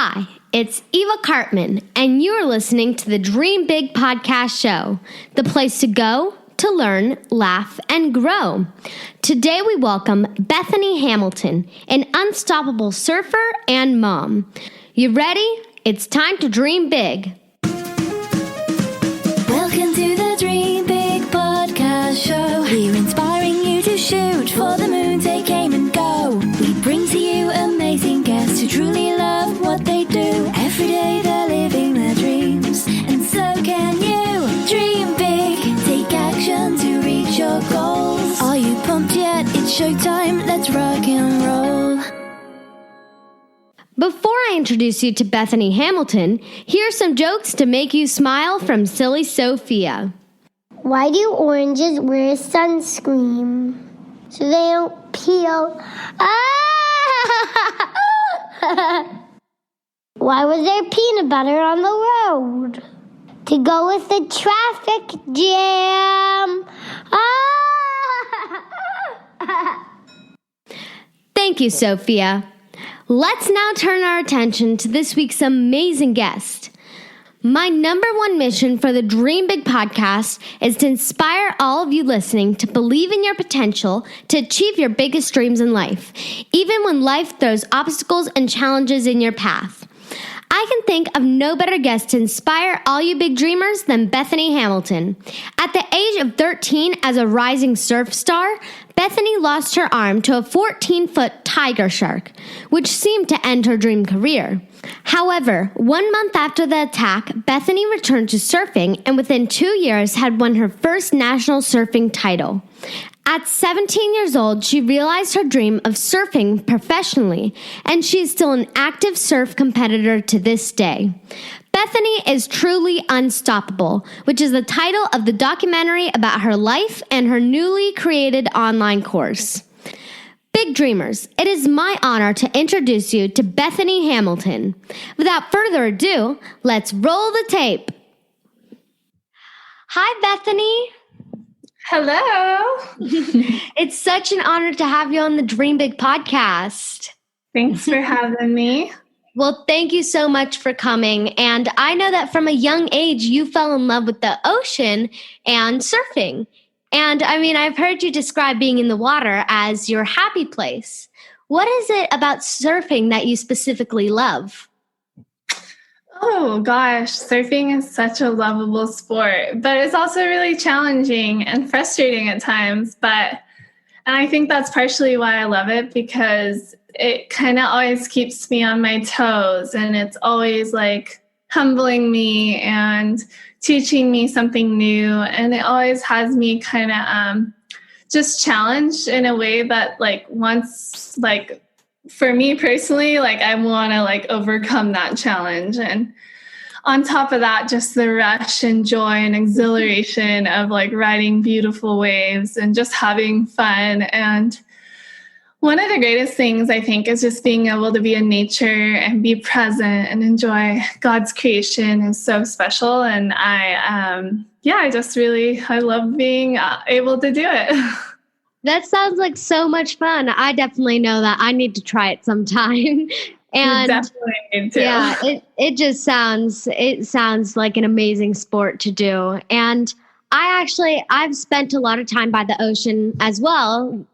Hi, it's Eva Cartman, and you're listening to the Dream Big podcast show, the place to go to learn, laugh, and grow. Today we welcome Bethany Hamilton, an unstoppable surfer and mom. You ready? It's time to dream big. Welcome to the Dream Big podcast show. We're inspiring you to shoot for the moon, take aim and go. We bring to you amazing guests who truly love what they do. Every day they're living their dreams, and so can you. Dream big, take action to reach your goals. Are you pumped yet? It's showtime, let's rock and roll. Before I introduce you to Bethany Hamilton, here's some jokes to make you smile from Silly Sophia. Why do oranges wear sunscreen? So they don't peel. Why was there peanut butter on the road? To go with the traffic jam. Thank you, Sophia. Let's now turn our attention to this week's amazing guest. My number one mission for the Dream Big podcast is to inspire all of you listening to believe in your potential to achieve your biggest dreams in life, even when life throws obstacles and challenges in your path. I can think of no better guest to inspire all you big dreamers than Bethany Hamilton. At the age of 13, as a rising surf star, Bethany lost her arm to a 14-foot tiger shark, which seemed to end her dream career. However, 1 month after the attack, Bethany returned to surfing and within 2 years had won her first national surfing title. At 17 years old, she realized her dream of surfing professionally, and she is still an active surf competitor to this day. Bethany is truly unstoppable, which is the title of the documentary about her life and her newly created online course. Big dreamers, it is my honor to introduce you to Bethany Hamilton. Without further ado, let's roll the tape. Hi, Bethany. Hello. It's such an honor to have you on the Dream Big podcast. Thanks for having me. Well, thank you so much for coming. And I know that from a young age, you fell in love with the ocean and surfing. And I mean, I've heard you describe being in the water as your happy place. What is it about surfing that you specifically love? Oh gosh, surfing is such a lovable sport, but it's also really challenging and frustrating at times. And I think that's partially why I love it, because it kind of always keeps me on my toes, and it's always like humbling me and teaching me something new. And it always has me kind of just challenged in a way that for me personally, I want to overcome that challenge. And on top of that, just the rush and joy and exhilaration of riding beautiful waves and just having fun. And one of the greatest things I think is just being able to be in nature and be present and enjoy God's creation is so special. And I love being able to do it. That sounds like so much fun. I definitely know that I need to try it sometime. And you definitely need to. Yeah, it sounds like an amazing sport to do. And I've spent a lot of time by the ocean as well.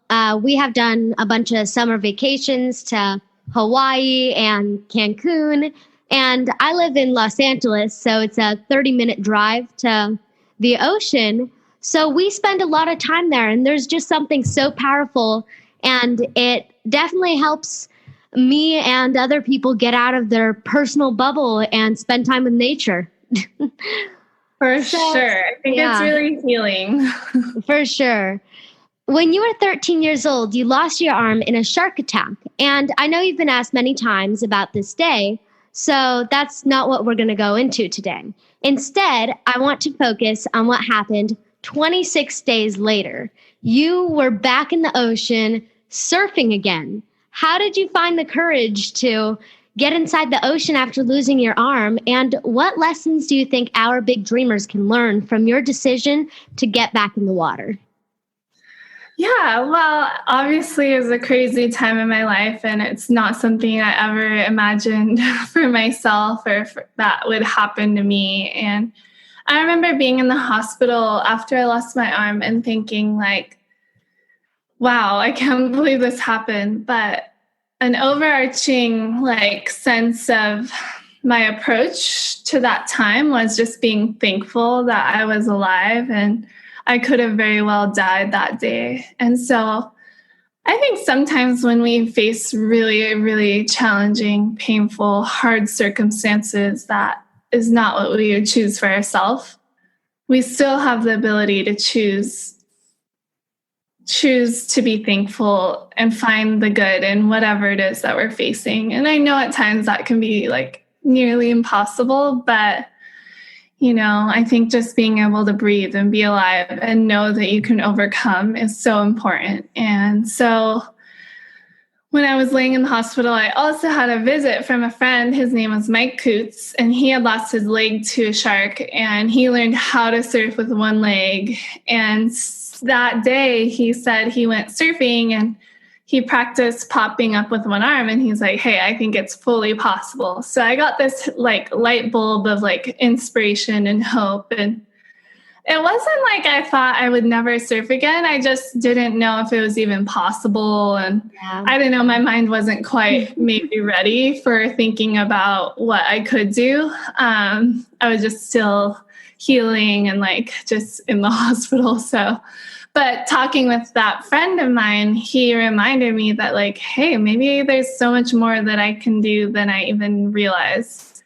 We have done a bunch of summer vacations to Hawaii and Cancun. And I live in Los Angeles, so it's a 30-minute drive to the ocean. So we spend a lot of time there, and there's just something so powerful, and it definitely helps me and other people get out of their personal bubble and spend time with nature. For sure. I think it's really healing. For sure. When you were 13 years old, you lost your arm in a shark attack. And I know you've been asked many times about this day, so that's not what we're going to go into today. Instead, I want to focus on what happened 26 days later. You were back in the ocean surfing again. How did you find the courage to get inside the ocean after losing your arm? And what lessons do you think our big dreamers can learn from your decision to get back in the water? Yeah, well, obviously it was a crazy time in my life, and it's not something I ever imagined for myself or that would happen to me. And I remember being in the hospital after I lost my arm and thinking like, wow, I can't believe this happened. But an overarching like sense of my approach to that time was just being thankful that I was alive, and I could have very well died that day. And so I think sometimes when we face really, really challenging, painful, hard circumstances, that is not what we would choose for ourselves. We still have the ability to choose to be thankful and find the good in whatever it is that we're facing. And I know at times that can be like nearly impossible, but I think just being able to breathe and be alive and know that you can overcome is so important. And so when I was laying in the hospital, I also had a visit from a friend. His name was Mike Coots, and he had lost his leg to a shark, and he learned how to surf with one leg. And that day he said he went surfing and he practiced popping up with one arm, and he's like, hey, I think it's fully possible. So I got this like light bulb of like inspiration and hope. And it wasn't like I thought I would never surf again. I just didn't know if it was even possible. And I don't know, my mind wasn't quite maybe ready for thinking about what I could do. I was just still healing and like just in the hospital. But talking with that friend of mine, he reminded me that like, hey, maybe there's so much more that I can do than I even realized.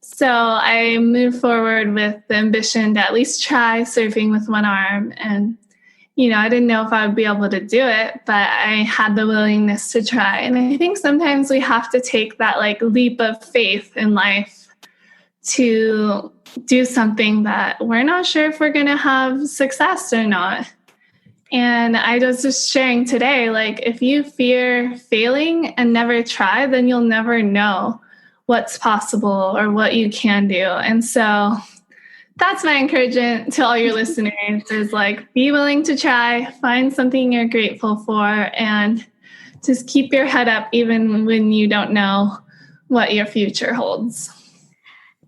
So I moved forward with the ambition to at least try surfing with one arm. And, I didn't know if I would be able to do it, but I had the willingness to try. And I think sometimes we have to take that like leap of faith in life to do something that we're not sure if we're going to have success or not. And I was just sharing today, like, if you fear failing and never try, then you'll never know what's possible or what you can do. And so that's my encouragement to all your listeners is like, be willing to try, find something you're grateful for, and just keep your head up even when you don't know what your future holds.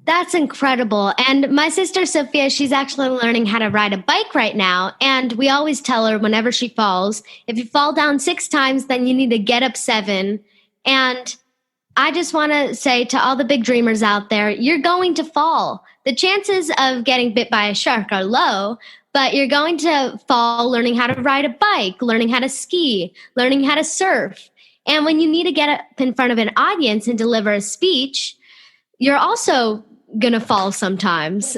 That's incredible. And my sister, Sophia, she's actually learning how to ride a bike right now. And we always tell her whenever she falls, if you fall down 6 times, then you need to get up 7. And I just want to say to all the big dreamers out there, you're going to fall. The chances of getting bit by a shark are low, but you're going to fall learning how to ride a bike, learning how to ski, learning how to surf. And when you need to get up in front of an audience and deliver a speech, you're also going to fall sometimes.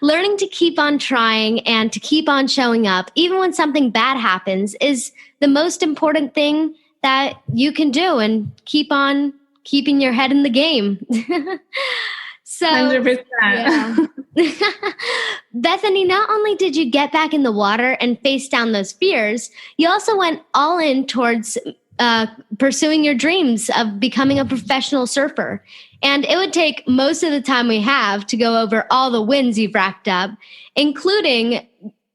Learning to keep on trying and to keep on showing up, even when something bad happens, is the most important thing that you can do, and keep on keeping your head in the game. So, 100%. Yeah. Bethany, not only did you get back in the water and face down those fears, you also went all in towards pursuing your dreams of becoming a professional surfer. And it would take most of the time we have to go over all the wins you've racked up, including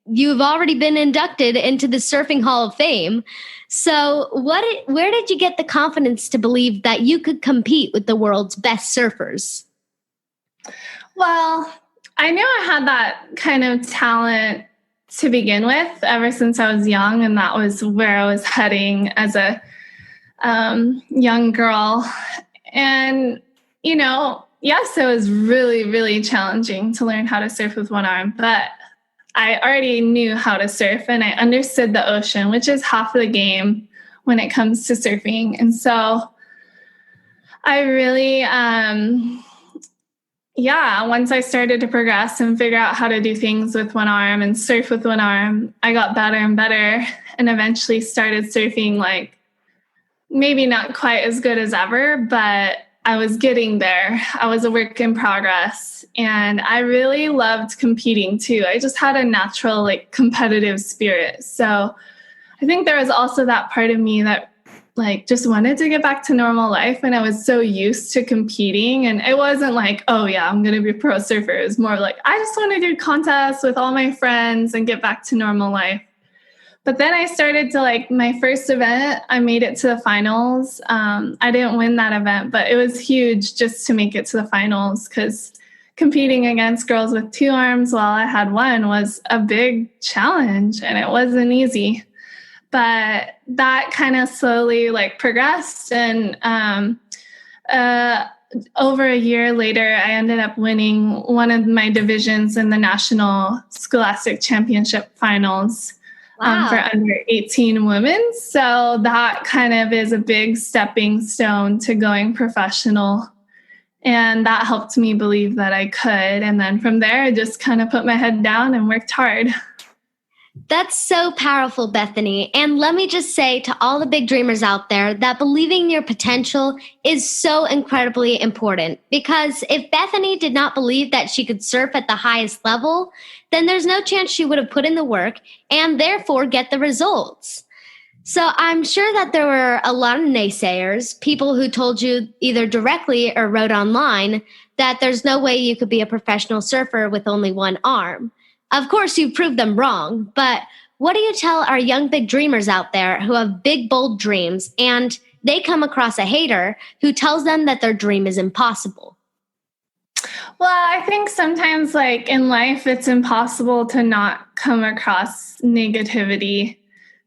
you've already been inducted into the Surfing Hall of Fame. So where did you get the confidence to believe that you could compete with the world's best surfers? Well, I knew I had that kind of talent to begin with ever since I was young, and that was where I was heading as a young girl. And, yes, it was really, really challenging to learn how to surf with one arm, but I already knew how to surf and I understood the ocean, which is half of the game when it comes to surfing. And so I really, once I started to progress and figure out how to do things with one arm and surf with one arm, I got better and better and eventually started surfing like maybe not quite as good as ever, but I was getting there. I was a work in progress, and I really loved competing too. I just had a natural like competitive spirit. So I think there was also that part of me that like just wanted to get back to normal life, and I was so used to competing, and it wasn't like, oh yeah, I'm going to be a pro surfer. It was more like, I just want to do contests with all my friends and get back to normal life. But then I started to like my first event, I made it to the finals. I didn't win that event, but it was huge just to make it to the finals because competing against girls with 2 arms while I had one was a big challenge and it wasn't easy. But that kind of slowly like progressed, and over a year later, I ended up winning one of my divisions in the National Scholastic Championship finals. Wow. For under 18 women. So that kind of is a big stepping stone to going professional. And that helped me believe that I could. And then from there, I just kind of put my head down and worked hard. That's so powerful, Bethany. And let me just say to all the big dreamers out there that believing in your potential is so incredibly important. Because if Bethany did not believe that she could surf at the highest level, then there's no chance she would have put in the work and therefore get the results. So I'm sure that there were a lot of naysayers, people who told you either directly or wrote online that there's no way you could be a professional surfer with only one arm. Of course, you proved them wrong, but what do you tell our young big dreamers out there who have big, bold dreams and they come across a hater who tells them that their dream is impossible? Well, I think sometimes like in life, it's impossible to not come across negativity.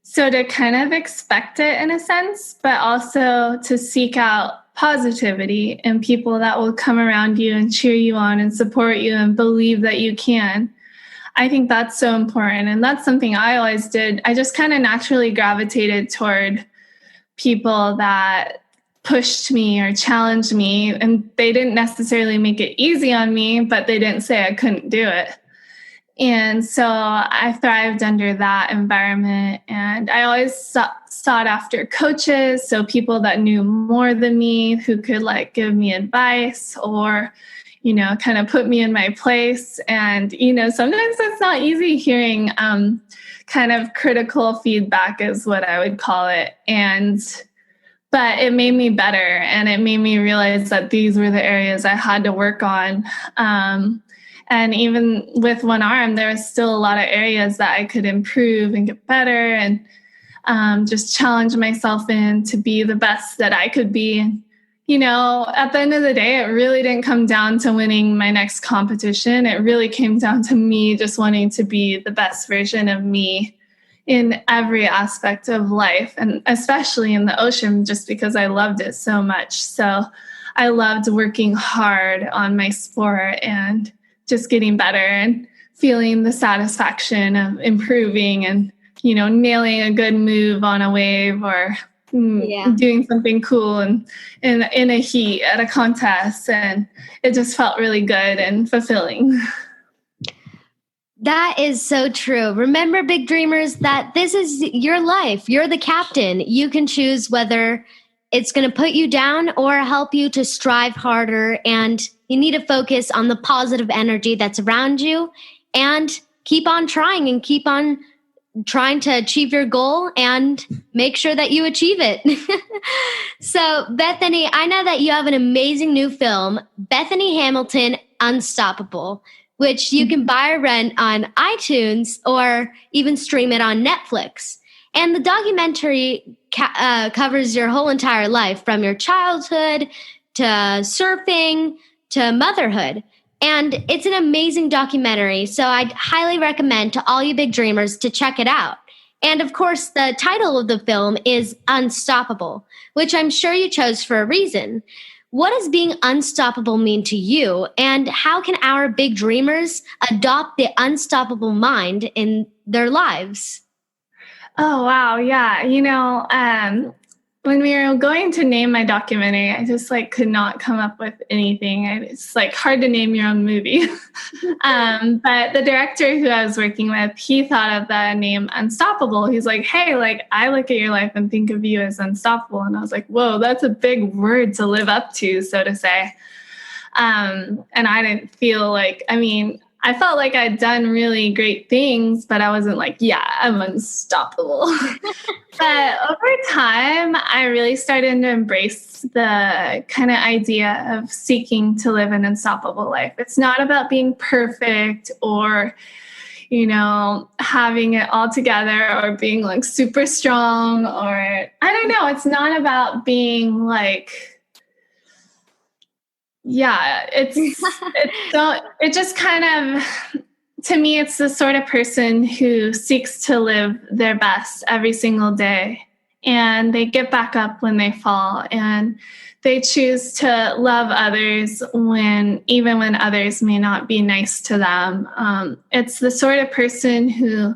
So to kind of expect it in a sense, but also to seek out positivity and people that will come around you and cheer you on and support you and believe that you can. I think that's so important. And that's something I always did. I just kind of naturally gravitated toward people that pushed me or challenged me. And they didn't necessarily make it easy on me, but they didn't say I couldn't do it. And so I thrived under that environment. And I always sought after coaches. So people that knew more than me who could like give me advice or kind of put me in my place. And, sometimes it's not easy hearing kind of critical feedback is what I would call it. But it made me better. And it made me realize that these were the areas I had to work on. And even with one arm, there was still a lot of areas that I could improve and get better and just challenge myself in to be the best that I could be. At the end of the day, it really didn't come down to winning my next competition. It really came down to me just wanting to be the best version of me in every aspect of life, and especially in the ocean, just because I loved it so much. So I loved working hard on my sport and just getting better and feeling the satisfaction of improving and, nailing a good move on a wave or doing something cool and in a heat at a contest. And it just felt really good and fulfilling. That is so true. Remember, big dreamers, that this is your life. You're the captain. You can choose whether it's going to put you down or help you to strive harder. And you need to focus on the positive energy that's around you and keep on trying and keep on trying to achieve your goal and make sure that you achieve it. So, Bethany, I know that you have an amazing new film, Bethany Hamilton, Unstoppable, which you can buy or rent on iTunes or even stream it on Netflix. And the documentary covers your whole entire life, from your childhood to surfing to motherhood. And it's an amazing documentary, so I'd highly recommend to all you big dreamers to check it out. And of course, the title of the film is Unstoppable, which I'm sure you chose for a reason. What does being unstoppable mean to you, and how can our big dreamers adopt the unstoppable mind in their lives? Oh, wow. Yeah. When we were going to name my documentary, I just could not come up with anything. It's hard to name your own movie. But the director who I was working with, he thought of the name Unstoppable. He's like, hey, I look at your life and think of you as unstoppable. And I was like, whoa, that's a big word to live up to, so to say. And I didn't feel I felt like I'd done really great things, but I wasn't I'm unstoppable. But over time, I really started to embrace the kind of idea of seeking to live an unstoppable life. It's not about being perfect or, having it all together or being like super strong, or I don't know. It's not about being like, it just kind of, to me, it's the sort of person who seeks to live their best every single day, and they get back up when they fall, and they choose to love others even when others may not be nice to them. It's the sort of person who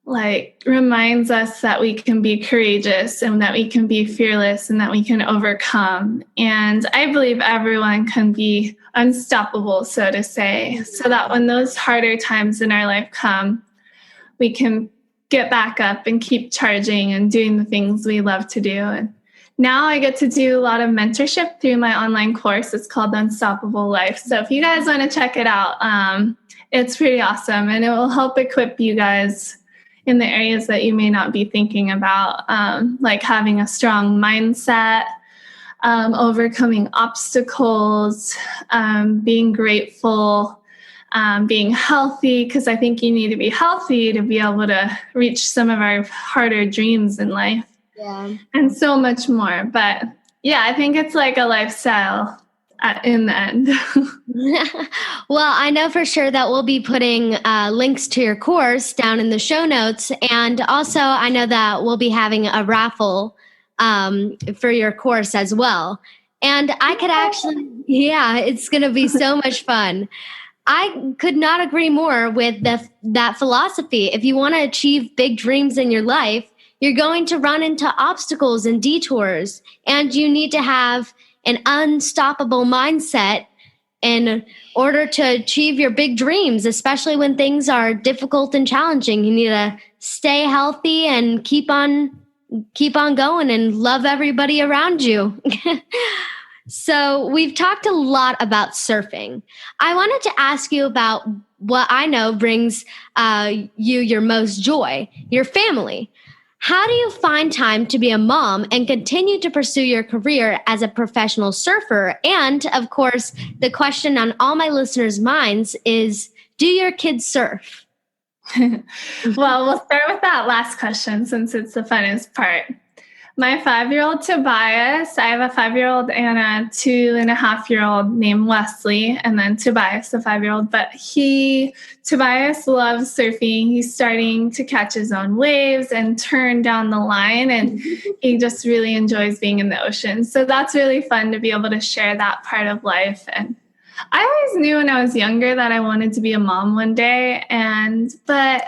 reminds us that we can be courageous and that we can be fearless and that we can overcome. And I believe everyone can be unstoppable, so to say, so that when those harder times in our life come, we can get back up and keep charging and doing the things we love to do. And now I get to do a lot of mentorship through my online course. It's called The Unstoppable Life. So if you guys want to check it out, it's pretty awesome, and it will help equip you guys in the areas that you may not be thinking about, like having a strong mindset, overcoming obstacles, being grateful, being healthy, because I think you need to be healthy to be able to reach some of our harder dreams in life. Yeah. And so much more. But yeah, I think it's like a lifestyle in the end. Well, I know for sure that we'll be putting links to your course down in the show notes. And also, I know that we'll be having a raffle for your course as well. And I could actually, it's going to be so much fun. I could not agree more with that philosophy. If you want to achieve big dreams in your life, you're going to run into obstacles and detours, and you need to have an unstoppable mindset in order to achieve your big dreams, especially when things are difficult and challenging. You need to stay healthy and keep on going and love everybody around you. So we've talked a lot about surfing. I wanted to ask you about what I know brings you your most joy, your family. How do you find time to be a mom and continue to pursue your career as a professional surfer? And of course, the question on all my listeners' minds is, do your kids surf? Well, we'll start with that last question since it's the funnest part. My 5-year-old Tobias, I have a 5-year-old and a 2.5-year-old named Wesley, and then Tobias, the 5-year-old. But Tobias loves surfing. He's starting to catch his own waves and turn down the line, and he just really enjoys being in the ocean. So that's really fun to be able to share that part of life. And I always knew when I was younger that I wanted to be a mom one day, but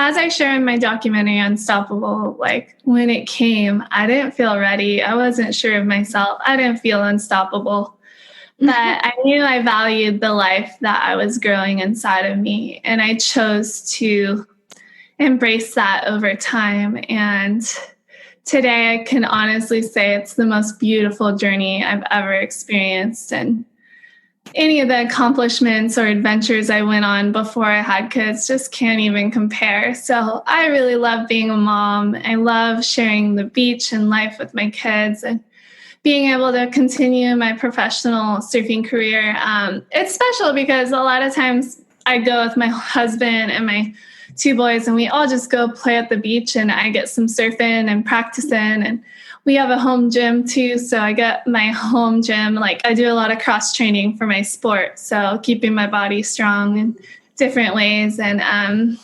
as I share in my documentary, Unstoppable, when it came, I didn't feel ready. I wasn't sure of myself. I didn't feel unstoppable. But I knew I valued the life that I was growing inside of me. And I chose to embrace that over time. And today I can honestly say it's the most beautiful journey I've ever experienced. And any of the accomplishments or adventures I went on before I had kids just can't even compare. So I really love being a mom. I love sharing the beach and life with my kids and being able to continue my professional surfing career. It's special because a lot of times I go with my husband and my 2 boys, and we all just go play at the beach, and I get some surfing and practicing. And we have a home gym too, so I get my home gym. I do a lot of cross training for my sport, so keeping my body strong in different ways. And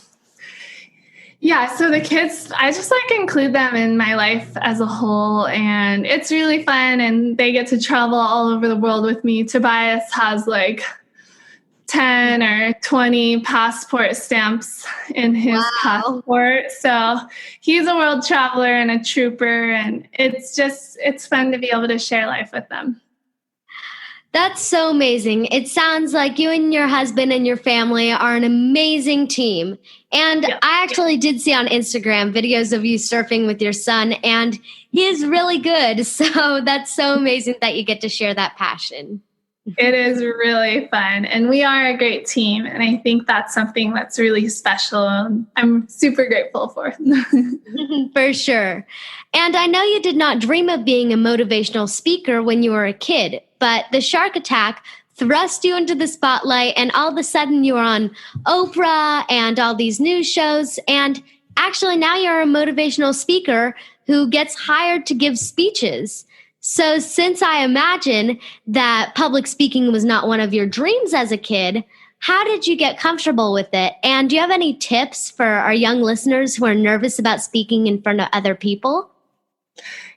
so the kids, I just include them in my life as a whole, and it's really fun. And they get to travel all over the world with me. Tobias has 10 or 20 passport stamps in his passport. So he's a world traveler and a trooper, and it's fun to be able to share life with them. That's so amazing. It sounds like you and your husband and your family are an amazing team. And I actually did see on Instagram videos of you surfing with your son, and he is really good. So that's so amazing that you get to share that passion. It is really fun, and we are a great team, and I think that's something that's really special. I'm super grateful for. For sure. And I know you did not dream of being a motivational speaker when you were a kid, but the shark attack thrust you into the spotlight, and all of a sudden you were on Oprah and all these news shows. And actually now you're a motivational speaker who gets hired to give speeches. So since I imagine that public speaking was not one of your dreams as a kid, how did you get comfortable with it? And do you have any tips for our young listeners who are nervous about speaking in front of other people?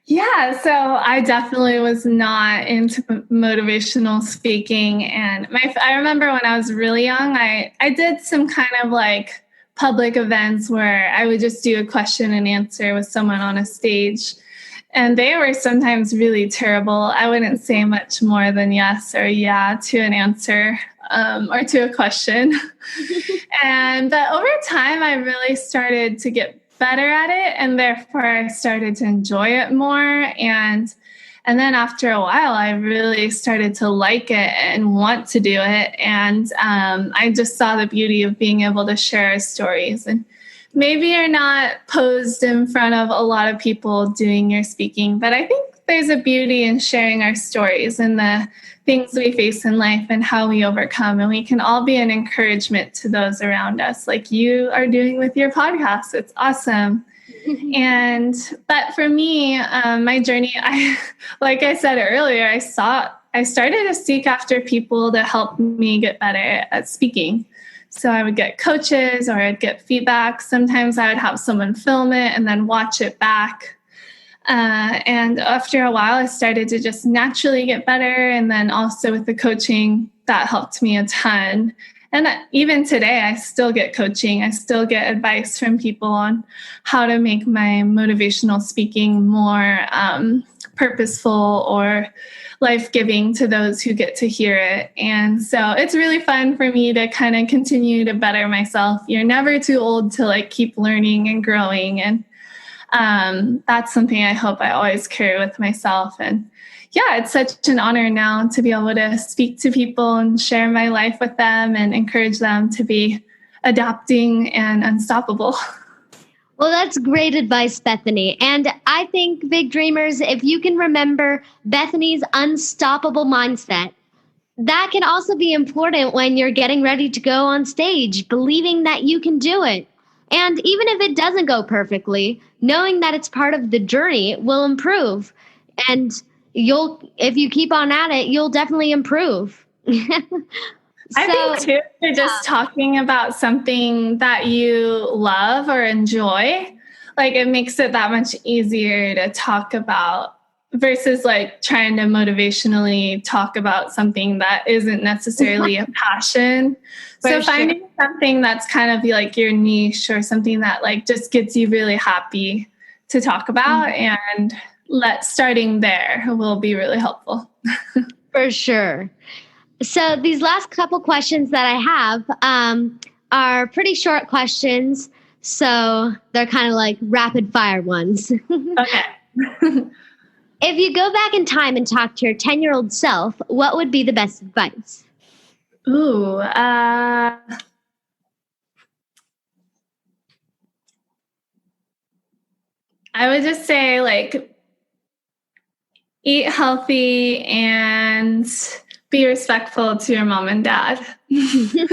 Yeah, so I definitely was not into motivational speaking. And I remember when I was really young, I did some kind of like public events where I would just do a question and answer with someone on a stage. And they were sometimes really terrible. I wouldn't say much more than yes or yeah to an answer or to a question. But over time, I really started to get better at it, and therefore I started to enjoy it more. And then after a while, I really started to like it and want to do it. And I just saw the beauty of being able to share our stories. And maybe you're not posed in front of a lot of people doing your speaking, but I think there's a beauty in sharing our stories and the things we face in life and how we overcome. And we can all be an encouragement to those around us, like you are doing with your podcast. It's awesome. But for me, my journey, like I said earlier, I started to seek after people to help me get better at speaking. So I would get coaches or I'd get feedback. Sometimes I would have someone film it and then watch it back. And after a while, I started to just naturally get better. And then also with the coaching, that helped me a ton. And even today, I still get coaching. I still get advice from people on how to make my motivational speaking more purposeful or life-giving to those who get to hear it. And so it's really fun for me to kind of continue to better myself. You're never too old to like keep learning and growing. And that's something I hope I always carry with myself. And yeah, it's such an honor now to be able to speak to people and share my life with them and encourage them to be adapting and unstoppable. Well, that's great advice, Bethany. And I think, big dreamers, if you can remember Bethany's unstoppable mindset, that can also be important when you're getting ready to go on stage, believing that you can do it. And even if it doesn't go perfectly, knowing that it's part of the journey will improve. And if you keep on at it, you'll definitely improve. I think too, just talking about something that you love or enjoy, like it makes it that much easier to talk about versus like trying to motivationally talk about something that isn't necessarily a passion. So finding something that's kind of like your niche or something that like just gets you really happy to talk about, and starting there will be really helpful. For sure. So these last couple questions that I have are pretty short questions. So they're kind of like rapid fire ones. Okay. If you go back in time and talk to your 10-year-old self, what would be the best advice? Ooh, I would just say like eat healthy and be respectful to your mom and dad. You've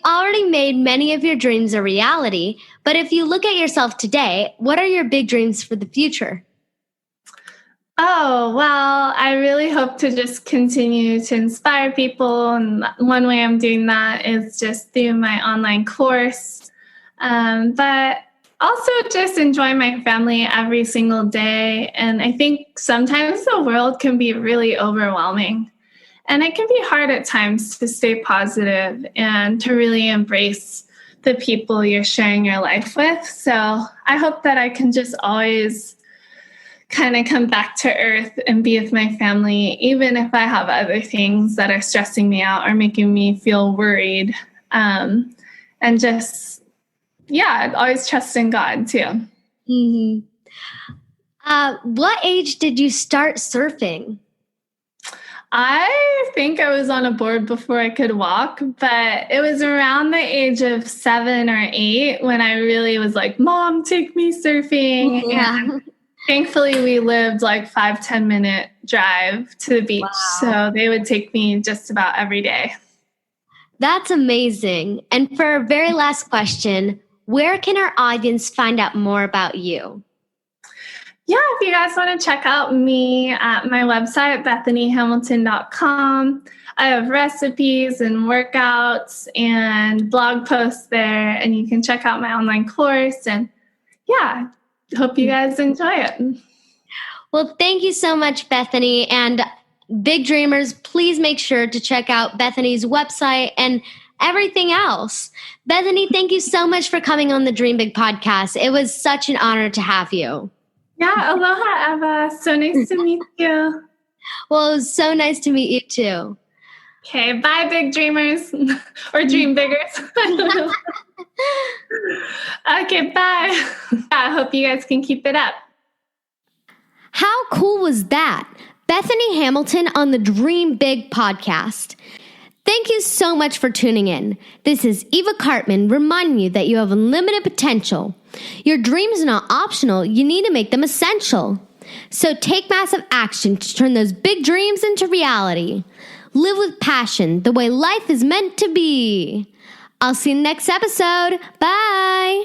already made many of your dreams a reality, but if you look at yourself today, what are your big dreams for the future? Oh, well, I really hope to just continue to inspire people. And one way I'm doing that is just through my online course. But also just enjoy my family every single day. And I think sometimes the world can be really overwhelming. And it can be hard at times to stay positive and to really embrace the people you're sharing your life with. So I hope that I can just always kind of come back to earth and be with my family, even if I have other things that are stressing me out or making me feel worried. And just, always trust in God too. Mm-hmm. What age did you start surfing? I think I was on a board before I could walk, but it was around the age of 7 or 8 when I really was like, Mom, take me surfing. Yeah. Thankfully, we lived like 5-10 minute drive to the beach. So they would take me just about every day. That's amazing. And for our very last question, where can our audience find out more about you? Yeah, if you guys want to check out me at my website, bethanyhamilton.com, I have recipes and workouts and blog posts there, and you can check out my online course. And yeah, hope you guys enjoy it. Well, thank you so much, Bethany. And big dreamers, please make sure to check out Bethany's website and everything else. Bethany, thank you so much for coming on the Dream Big podcast. It was such an honor to have you. Yeah, aloha, Eva. So nice to meet you. Well, it was so nice to meet you too. Okay, bye, big dreamers or dream biggers. Okay, bye. I hope you guys can keep it up. How cool was that? Bethany Hamilton on the Dream Big podcast. Thank you so much for tuning in. This is Eva Cartman reminding you that you have unlimited potential. Your dreams are not optional. You need to make them essential. So take massive action to turn those big dreams into reality. Live with passion the way life is meant to be. I'll see you next episode. Bye.